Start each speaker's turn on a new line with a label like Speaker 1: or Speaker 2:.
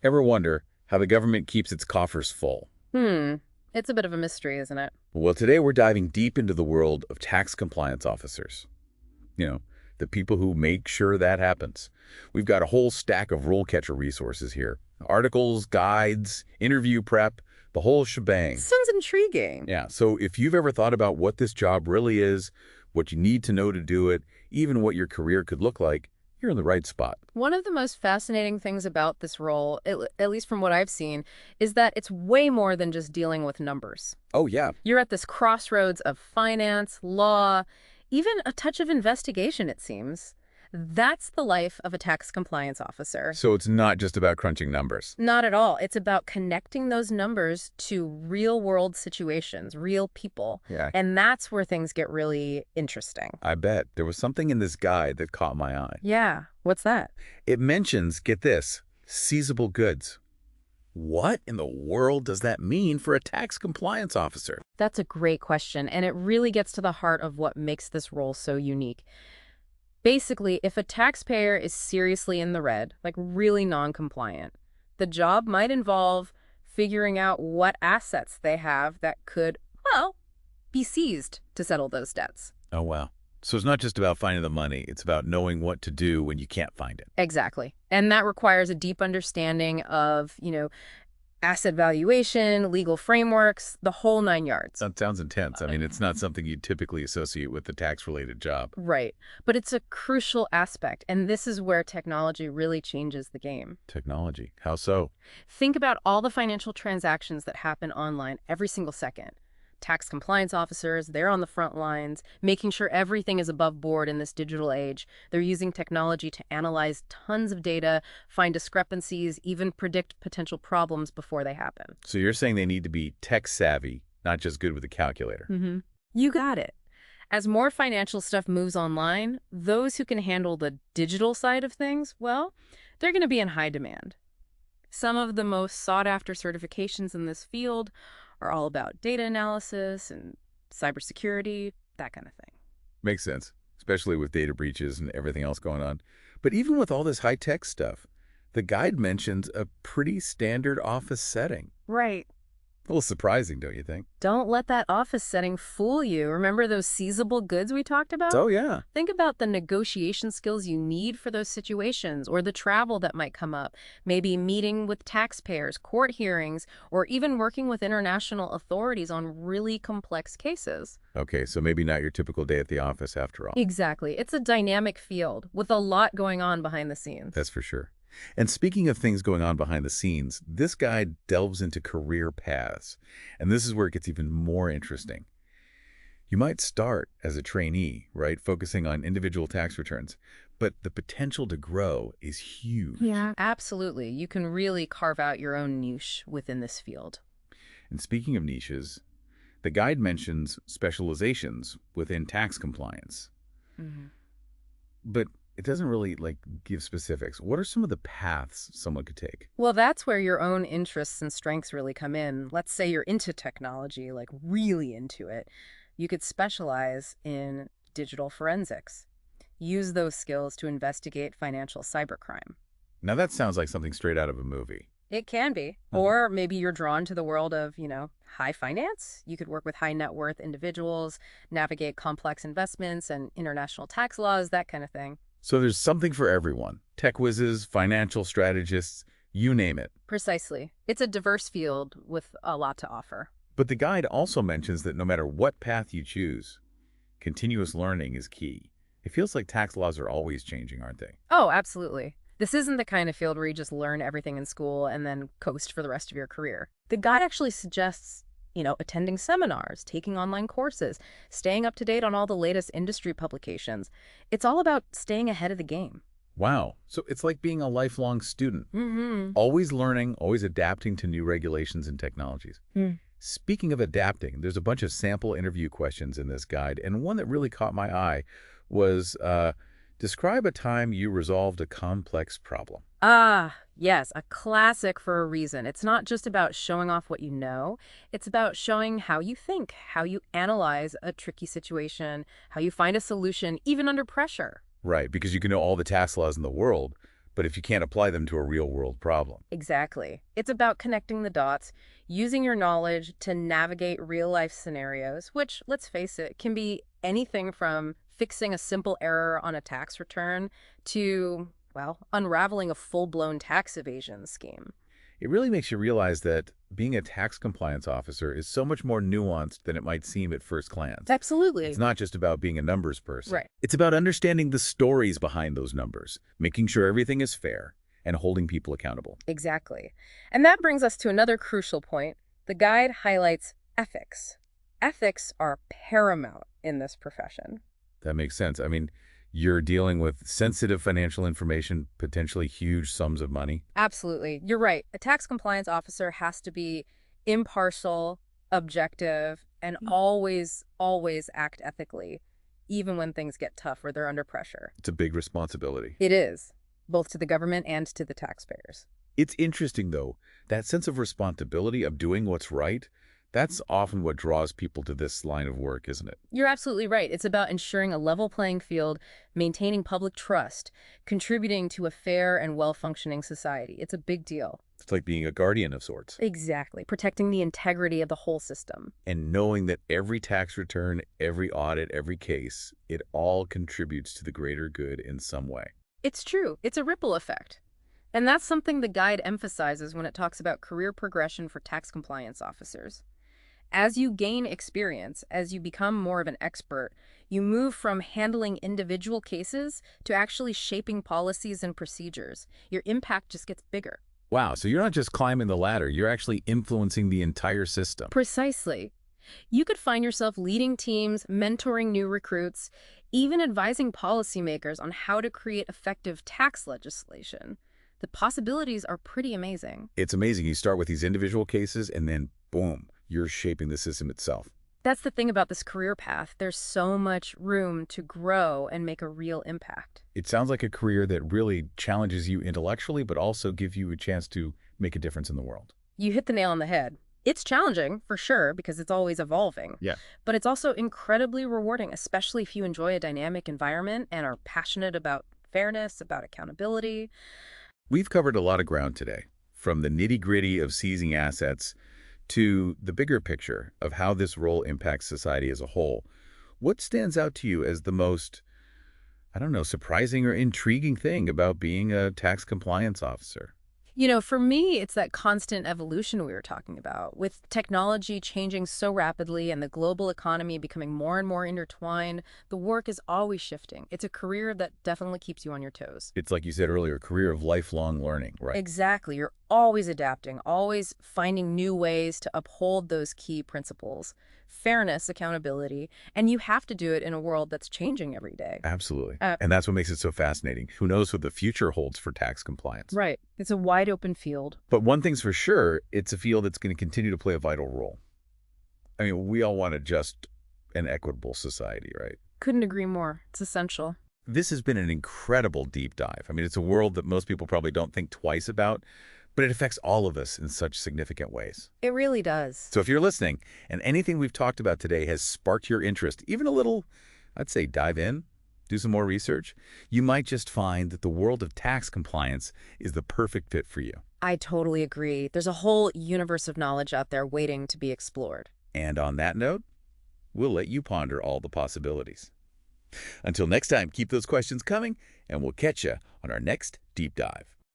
Speaker 1: Ever wonder how the government keeps its coffers full?
Speaker 2: Hmm. It's a bit of a mystery, isn't it?
Speaker 1: Well, today we're diving deep into the world of tax compliance officers. You know, the people who make sure that happens. We've got a whole stack of RoleCatcher resources here. Articles, guides, interview prep, the whole shebang.
Speaker 2: Sounds intriguing.
Speaker 1: Yeah, so if you've ever thought about what this job really is, what you need to know to do it, even what your career could look like, you're in the right spot.
Speaker 2: One of the most fascinating things about this role, at least from what I've seen, is that it's way more than just dealing with numbers.
Speaker 1: Oh, yeah.
Speaker 2: You're at this crossroads of finance, law, even a touch of investigation, it seems. That's the life of a tax compliance officer.
Speaker 1: So it's not just about crunching numbers.
Speaker 2: Not at all. It's about connecting those numbers to real-world situations, real people.
Speaker 1: Yeah,
Speaker 2: And that's where things get really interesting.
Speaker 1: I bet. There was something in this guide that caught my eye.
Speaker 2: Yeah. What's that?
Speaker 1: It mentions, get this, seizable goods. What in the world does that mean for a tax compliance officer?
Speaker 2: That's a great question, and it really gets to the heart of what makes this role so unique. Basically, if a taxpayer is seriously in the red, like really non-compliant, the job might involve figuring out what assets they have that could, well, be seized to settle those debts.
Speaker 1: Oh, wow. So it's not just about finding the money. It's about knowing what to do when you can't find it.
Speaker 2: Exactly. And that requires a deep understanding of, asset valuation, legal frameworks, the whole nine yards.
Speaker 1: That sounds intense. I mean, it's not something you typically associate with a tax-related job.
Speaker 2: Right. But it's a crucial aspect, and this is where technology really changes the game.
Speaker 1: Technology. How so?
Speaker 2: Think about all the financial transactions that happen online every single second. Tax compliance officers, they're on the front lines, making sure everything is above board in this digital age. They're using technology to analyze tons of data, find discrepancies, even predict potential problems before they happen.
Speaker 1: So you're saying they need to be tech-savvy, not just good with a calculator.
Speaker 2: You got it. As more financial stuff moves online, those who can handle the digital side of things, well, they're going to be in high demand. Some of the most sought-after certifications in this field are all about data analysis and cybersecurity, that kind of thing.
Speaker 1: Makes sense, especially with data breaches and everything else going on. But even with all this high-tech stuff, the guide mentions a pretty standard office setting.
Speaker 2: Right.
Speaker 1: A little surprising, don't you think?
Speaker 2: Don't let that office setting fool you. Remember those seizable goods we talked about?
Speaker 1: Oh, yeah.
Speaker 2: Think about the negotiation skills you need for those situations, or the travel that might come up. Maybe meeting with taxpayers, court hearings, or even working with international authorities on really complex cases.
Speaker 1: Okay, so maybe not your typical day at the office after all.
Speaker 2: Exactly. It's a dynamic field with a lot going on behind the scenes.
Speaker 1: That's for sure. And speaking of things going on behind the scenes, this guide delves into career paths. And this is where it gets even more interesting. You might start as a trainee, right, focusing on individual tax returns, but the potential to grow is huge.
Speaker 2: Yeah, absolutely. You can really carve out your own niche within this field.
Speaker 1: And speaking of niches, the guide mentions specializations within tax compliance. But it doesn't really give specifics. What are some of the paths someone could take?
Speaker 2: Well, that's where your own interests and strengths really come in. Let's say you're into technology, like really into it. You could specialize in digital forensics. Use those skills to investigate financial cybercrime.
Speaker 1: Now that sounds like something straight out of a movie.
Speaker 2: It can be. Or maybe you're drawn to the world of, high finance. You could work with high net worth individuals, navigate complex investments and international tax laws, that kind of thing.
Speaker 1: So there's something for everyone. Tech whizzes, financial strategists, you name it.
Speaker 2: Precisely. It's a diverse field with a lot to offer.
Speaker 1: But the guide also mentions that no matter what path you choose, continuous learning is key. It feels like tax laws are always changing, aren't they?
Speaker 2: Oh, absolutely. This isn't the kind of field where you just learn everything in school and then coast for the rest of your career. The guide actually suggests, attending seminars, taking online courses, staying up to date on all the latest industry publications. It's all about staying ahead of the game.
Speaker 1: Wow. So it's like being a lifelong student. Always learning, always adapting to new regulations and technologies. Speaking of adapting, there's a bunch of sample interview questions in this guide, and one that really caught my eye was, describe a time you resolved a complex problem.
Speaker 2: Ah, yes, a classic for a reason. It's not just about showing off what you know. It's about showing how you think, how you analyze a tricky situation, how you find a solution, even under pressure.
Speaker 1: Right, because you can know all the tax laws in the world, but if you can't apply them to a real-world problem.
Speaker 2: Exactly. It's about connecting the dots, using your knowledge to navigate real-life scenarios, which, let's face it, can be anything from fixing a simple error on a tax return to, well, unraveling a full-blown tax evasion scheme.
Speaker 1: It really makes you realize that being a tax compliance officer is so much more nuanced than it might seem at first glance.
Speaker 2: Absolutely.
Speaker 1: It's not just about being a numbers person.
Speaker 2: Right.
Speaker 1: It's about understanding the stories behind those numbers, making sure everything is fair, and holding people accountable.
Speaker 2: Exactly. And that brings us to another crucial point. The guide highlights ethics. Ethics are paramount in this profession.
Speaker 1: That makes sense. I mean, you're dealing with sensitive financial information, potentially huge sums of money.
Speaker 2: Absolutely. You're right. A tax compliance officer has to be impartial, objective, and always act ethically, even when things get tough or they're under pressure.
Speaker 1: It's a big responsibility.
Speaker 2: It is, both to the government and to the taxpayers.
Speaker 1: It's interesting, though, that sense of responsibility of doing what's right, that's often what draws people to this line of work, isn't it?
Speaker 2: You're absolutely right. It's about ensuring a level playing field, maintaining public trust, contributing to a fair and well-functioning society. It's a big deal.
Speaker 1: It's like being a guardian of sorts.
Speaker 2: Exactly. Protecting the integrity of the whole system.
Speaker 1: And knowing that every tax return, every audit, every case, it all contributes to the greater good in some way.
Speaker 2: It's true. It's a ripple effect. And that's something the guide emphasizes when it talks about career progression for tax compliance officers. As you gain experience, as you become more of an expert, you move from handling individual cases to actually shaping policies and procedures. Your impact just gets bigger.
Speaker 1: Wow, so you're not just climbing the ladder, you're actually influencing the entire system.
Speaker 2: Precisely. You could find yourself leading teams, mentoring new recruits, even advising policymakers on how to create effective tax legislation. The possibilities are pretty amazing.
Speaker 1: It's amazing. You start with these individual cases and then, boom, you're shaping the system itself.
Speaker 2: That's the thing about this career path. There's so much room to grow and make a real impact.
Speaker 1: It sounds like a career that really challenges you intellectually, but also gives you a chance to make a difference in the world.
Speaker 2: You hit the nail on the head. It's challenging, for sure, because it's always evolving.
Speaker 1: Yeah.
Speaker 2: But it's also incredibly rewarding, especially if you enjoy a dynamic environment and are passionate about fairness, about accountability.
Speaker 1: We've covered a lot of ground today, from the nitty-gritty of seizing assets to the bigger picture of how this role impacts society as a whole. What stands out to you as the most, I don't know, surprising or intriguing thing about being a tax compliance officer?
Speaker 2: You know, for me, it's that constant evolution we were talking about. With technology changing so rapidly and the global economy becoming more and more intertwined, the work is always shifting. It's a career that definitely keeps you on your toes.
Speaker 1: It's like you said earlier, a career of lifelong learning, right?
Speaker 2: Exactly. You're always adapting, always finding new ways to uphold those key principles. Fairness, accountability, and you have to do it in a world that's changing every day.
Speaker 1: Absolutely. And that's what makes it so fascinating. Who knows what the future holds for tax compliance?
Speaker 2: Right. It's a wide open field.
Speaker 1: But one thing's for sure, it's a field that's going to continue to play a vital role. I mean, we all want a just and equitable society, right?
Speaker 2: Couldn't agree more. It's essential.
Speaker 1: This has been an incredible deep dive. I mean, it's a world that most people probably don't think twice about, but it affects all of us in such significant ways.
Speaker 2: It really does.
Speaker 1: So if you're listening and anything we've talked about today has sparked your interest, even a little, I'd say dive in, do some more research, you might just find that the world of tax compliance is the perfect fit for you.
Speaker 2: I totally agree. There's a whole universe of knowledge out there waiting to be explored.
Speaker 1: And on that note, we'll let you ponder all the possibilities. Until next time, keep those questions coming, and we'll catch you on our next deep dive.